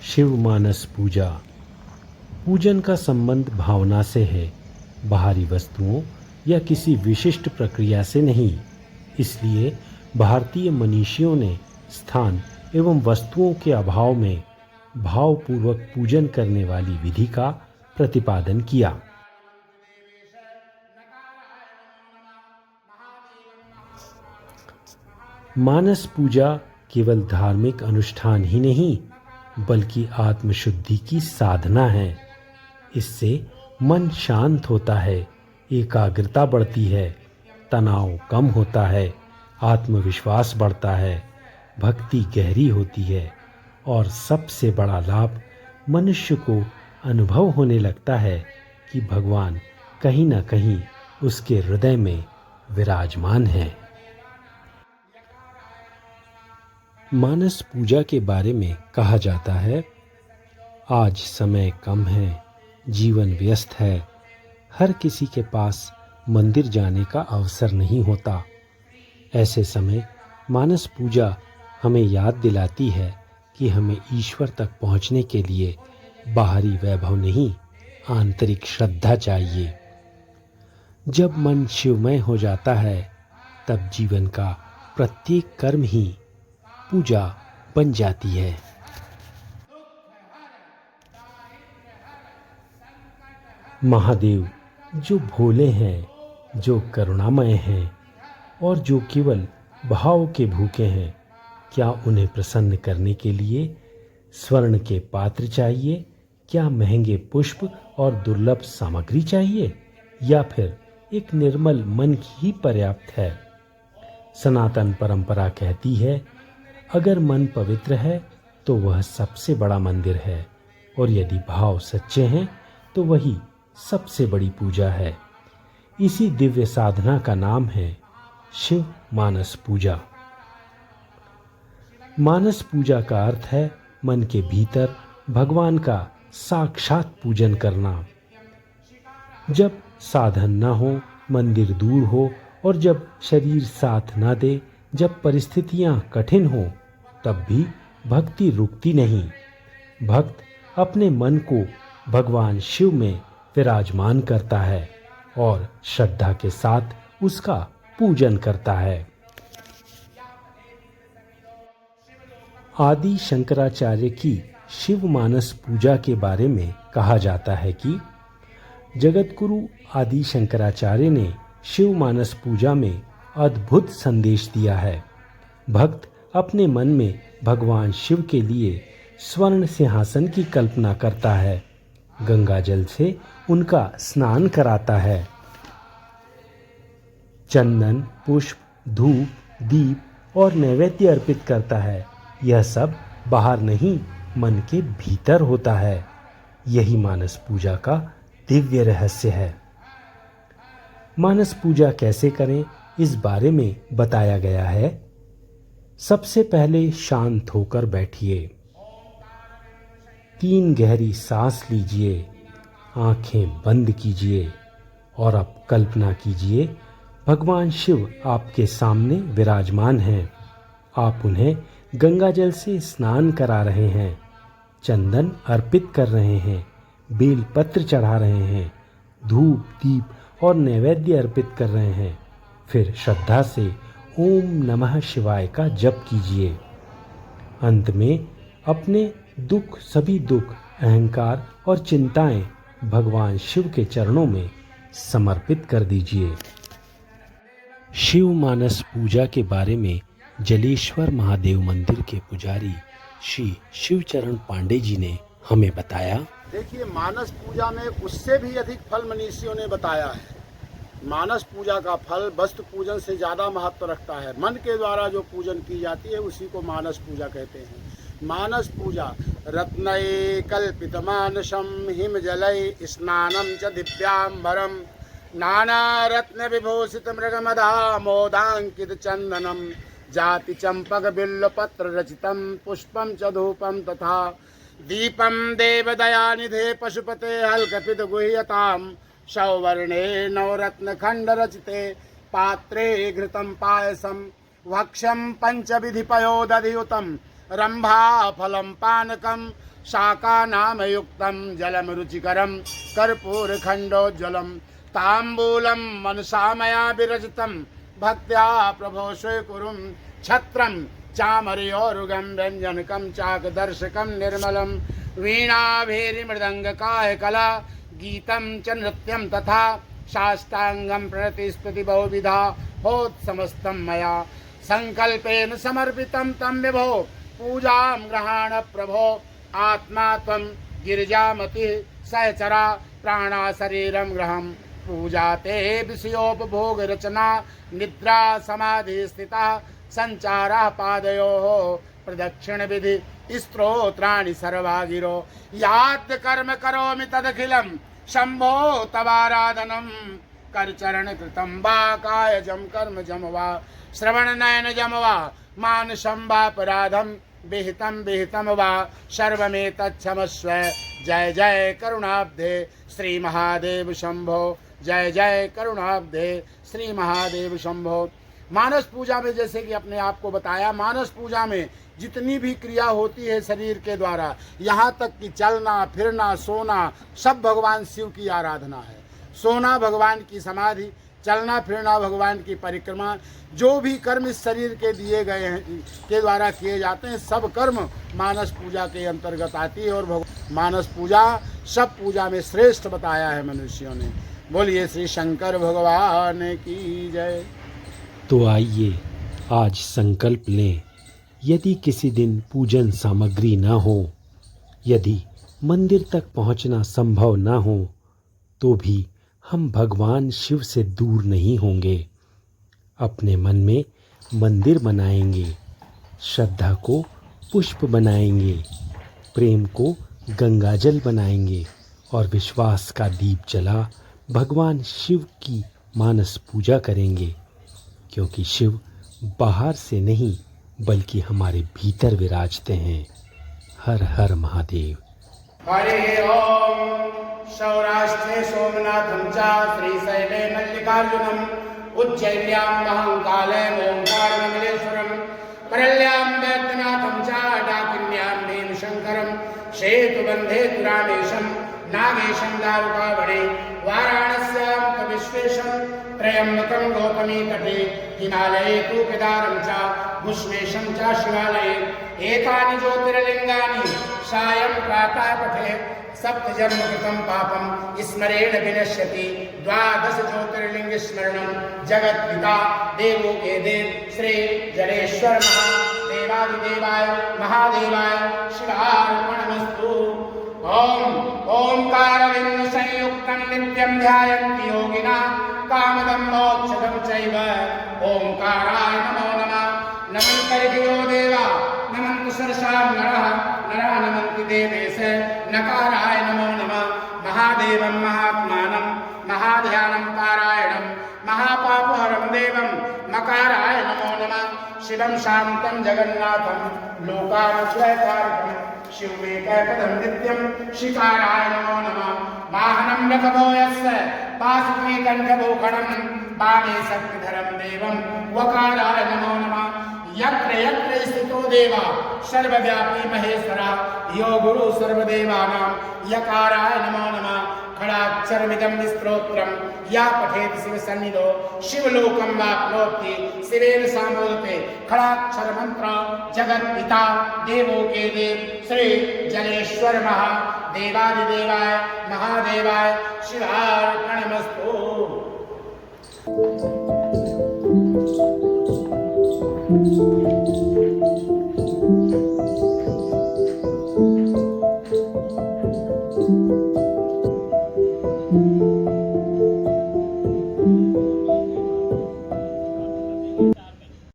शिव मानस पूजा। पूजन का संबंध भावना से है, बाहरी वस्तुओं या किसी विशिष्ट प्रक्रिया से नहीं। इसलिए भारतीय मनीषियों ने स्थान एवं वस्तुओं के अभाव में भावपूर्वक पूजन करने वाली विधि का प्रतिपादन किया। मानस पूजा केवल धार्मिक अनुष्ठान ही नहीं, बल्कि आत्मशुद्धि की साधना है। इससे मन शांत होता है, एकाग्रता बढ़ती है, तनाव कम होता है, आत्मविश्वास बढ़ता है, भक्ति गहरी होती है और सबसे बड़ा लाभ मनुष्य को अनुभव होने लगता है कि भगवान कहीं न कहीं उसके हृदय में विराजमान है। मानस पूजा के बारे में कहा जाता है, आज समय कम है, जीवन व्यस्त है, हर किसी के पास मंदिर जाने का अवसर नहीं होता। ऐसे समय मानस पूजा हमें याद दिलाती है कि हमें ईश्वर तक पहुंचने के लिए बाहरी वैभव नहीं, आंतरिक श्रद्धा चाहिए। जब मन शिवमय हो जाता है, तब जीवन का प्रत्येक कर्म ही पूजा बन जाती है। महादेव जो भोले हैं, जो करुणामय हैं और जो केवल भाव के भूखे हैं, क्या उन्हें प्रसन्न करने के लिए स्वर्ण के पात्र चाहिए? क्या महंगे पुष्प और दुर्लभ सामग्री चाहिए? या फिर एक निर्मल मन ही पर्याप्त है? सनातन परंपरा कहती है, अगर मन पवित्र है तो वह सबसे बड़ा मंदिर है, और यदि भाव सच्चे हैं तो वही सबसे बड़ी पूजा है। इसी दिव्य साधना का नाम है शिव मानस पूजा। मानस पूजा का अर्थ है मन के भीतर भगवान का साक्षात पूजन करना। जब साधन न हो, मंदिर दूर हो और जब शरीर साथ न दे, जब परिस्थितियां कठिन हो, तब भी भक्ति रुकती नहीं। भक्त अपने मन को भगवान शिव में विराजमान करता है और श्रद्धा के साथ उसका पूजन करता है। आदि शंकराचार्य की शिव मानस पूजा के बारे में कहा जाता है कि जगतगुरु आदि शंकराचार्य ने शिव मानस पूजा में अद्भुत संदेश दिया है। भक्त अपने मन में भगवान शिव के लिए स्वर्ण सिंहासन की कल्पना करता है, गंगा जल से उनका स्नान कराता है, चंदन, पुष्प, धूप, दीप और नैवेद्य अर्पित करता है। यह सब बाहर नहीं, मन के भीतर होता है। यही मानस पूजा का दिव्य रहस्य है। मानस पूजा कैसे करें, इस बारे में बताया गया है। सबसे पहले शांत होकर बैठिए, 3 गहरी सांस लीजिए, आंखें बंद कीजिए और अब कल्पना कीजिए भगवान शिव आपके सामने विराजमान हैं। आप उन्हें गंगा जल से स्नान करा रहे हैं, चंदन अर्पित कर रहे हैं, बेल पत्र चढ़ा रहे हैं, धूप, दीप और नैवेद्य अर्पित कर रहे हैं। फिर श्रद्धा से ओम नमः शिवाय का जप कीजिए। अंत में अपने सभी दुख, अहंकार और चिंताएं भगवान शिव के चरणों में समर्पित कर दीजिए। शिव मानस पूजा के बारे में जलेश्वर महादेव मंदिर के पुजारी श्री शिवचरण पांडे जी ने हमें बताया। देखिए, मानस पूजा में उससे भी अधिक फल मनीषियों ने बताया है। मानस पूजा का फल वस्तु पूजन से ज़्यादा महत्व रखता है। मन के द्वारा जो पूजन की जाती है उसी को मानस पूजा कहते हैं। मानस पूजा रत्नये कल्पित मानसम हिम जलय स्नानम च दिव्यांबरम नाना रत्न विभूषित मृगमदा मोदांकित चंदनम जाति चंपक बिल्व पत्र रचितम पुष्पम च धूपम तथा दीपम देवदयानिधे पशुपते हल्कपित गुह्यताम सौवर्णे नवरत्न खंड रचिते पात्रे घृतम पायसम वक्षम पंचविधि पयोदधियुतम रंभा फलम पानकम शाकानामयुक्तं जलम रुचिकरं कर्पूरखण्डोज्ज्वलं ताम्बूलं मनसा मया विरचितं भक्त्या प्रभो स्वीकुरुं छत्रं चामरयोरुगं व्यञ्जनकं चाकदर्शकं निर्मलं वीणाभेरिमृदङ्गकायकला गीतं च नृत्यं तथा शास्त्रांगं प्रणतिस्तुति बहुविधा होत्समस्तं मया संकल्पेन समर्पितं तं विभो पूजां गृहाण प्रभो आत्मा त्वं गिरिजामति सहचरा प्राणा शरीरं गृहं पूजा ते विषयोपभोग रचना निद्रा समाधि स्थिता संचारः पादयोः प्रदक्षिण विधि स्तोत्राणि सर्वागिरो यात् कर्म करोमि तदखिलं शंभो तवाराधनं करचरण कृतं वा कायजं कर्मजं वा श्रवणनयनजं वा मानसं वापराधं विहितं वा सर्वमेतच्छमस्व जय जय करुणाब्धे श्री महादेव शंभो जय जय करुणाब्धे श्री महादेव शंभो। मानस पूजा में जैसे कि अपने आप को बताया, मानस पूजा में जितनी भी क्रिया होती है शरीर के द्वारा, यहाँ तक कि चलना फिरना सोना सब भगवान शिव की आराधना है। सोना भगवान की समाधि, चलना फिरना भगवान की परिक्रमा, जो भी कर्म इस शरीर के दिए गए हैं के द्वारा किए जाते हैं सब कर्म मानस पूजा के अंतर्गत आती है। और मानस पूजा सब पूजा में श्रेष्ठ बताया है मनुष्यों ने। बोलिए श्री शंकर भगवान की जय। तो आइए आज संकल्प लें, यदि किसी दिन पूजन सामग्री न हो, यदि मंदिर तक पहुंचना संभव न हो, तो भी हम भगवान शिव से दूर नहीं होंगे। अपने मन में मंदिर बनाएंगे, श्रद्धा को पुष्प बनाएंगे, प्रेम को गंगाजल बनाएंगे और विश्वास का दीप जला भगवान शिव की मानस पूजा करेंगे, क्योंकि शिव बाहर से नहीं बल्कि हमारे भीतर विराजते हैं। हर हर महादेव। हरि ओम। सौराष्ट्रे सोमनाथं च श्रीशैले मल्लिकार्जुनम् उज्जैन्यां महाकाले ओंकारमंगलेश्वरं परल्यां वैद्यनाथं च डाकिन्यां भीमशंकरं सेतुबन्धे रामेशं नागेशं दारुकावणे वाराणस्यां कविश्वेशं त्र्यम्बकं गौतमी तटे हिमालये तु केदारं च भुष्मेशं च शिवालये एतानि ज्योतिर्लिङ्गानि सायं प्रातः पठे सप्तजन्म कृतं पापं स्मरेण विनश्यति। द्वादश ज्योतिर्लिंग स्मरणं जगत्पिता देवो के देव श्री जलेश्वर महादेवादिदेवाय महादेवाय शिवार्पणमस्तु। ओम ओंकारलिंग संयुक्तं नित्यं ध्यायन्ति योगिना कामदं मोक्षदं चैव ओंकाराय नमो नमः। नमन्करियो देवा नमन्तु सरसां नरः नरः नमन्ति देवेश नकाराय नमो नमः। महादेवं महात्मानं महाध्यानं पारायणं महापापहरं देवं मकाराय नमो नमः। शिवं शान्तं जगन्नाथं लोकानुद्वैतारकं शिवमेकपदं नित्यं शिकाराय नमो नमः। वाहनं रथभो यस्य पाशुपे कण्ठभूषणं वामे शक्तिधरं देवं वकाराय नमो नमः। यत्र यत्र स्थितो देवा सर्वव्यापी महेश्वरा यो गुरु सर्वदेवानां यकाराय नमो नमः। खडाक्षरमिदं स्तोत्रं या पठेत शिवसन्निधौ शिवलोकं वाप्नोति शिवेन सामोदते। खडाक्षर मंत्र जगत्पिता देवो के देव श्री जलेश्वर महादेवादिदेवाय महादेवाय शिवार्पणमस्तु।